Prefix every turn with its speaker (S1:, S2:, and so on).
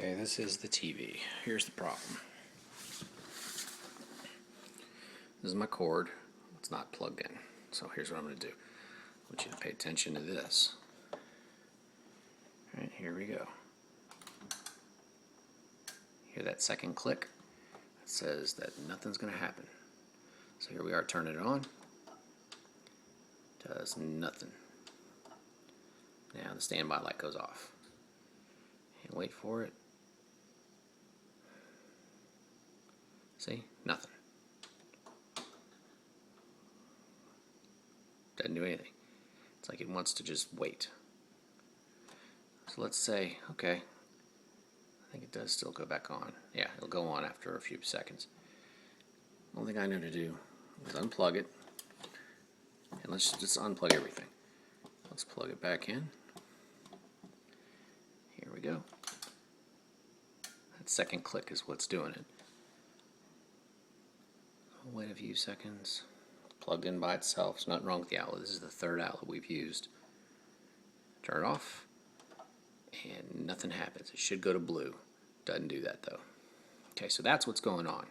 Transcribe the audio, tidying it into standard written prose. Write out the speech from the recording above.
S1: Okay, this is the TV. Here's the problem. This is my cord. It's not plugged in. So here's what I'm going to do. I want you to pay attention to this. Alright, here we go. Hear that second click? It says that nothing's going to happen. So here we are turning it on. Does nothing. Now the standby light goes off. And wait for it. See? Nothing. Doesn't do anything. It's like it wants to just wait. So let's say, okay, I think it does still go back on. Yeah, it'll go on after a few seconds. The only thing I know to do is unplug it. And let's just unplug everything. Let's plug it back in. Here we go. That second click is what's doing it. I'll wait a few seconds. It's plugged in by itself. There's nothing wrong with the outlet. This is the third outlet we've used. Turn it off. And nothing happens. It should go to blue. Doesn't do that though. Okay, so that's what's going on.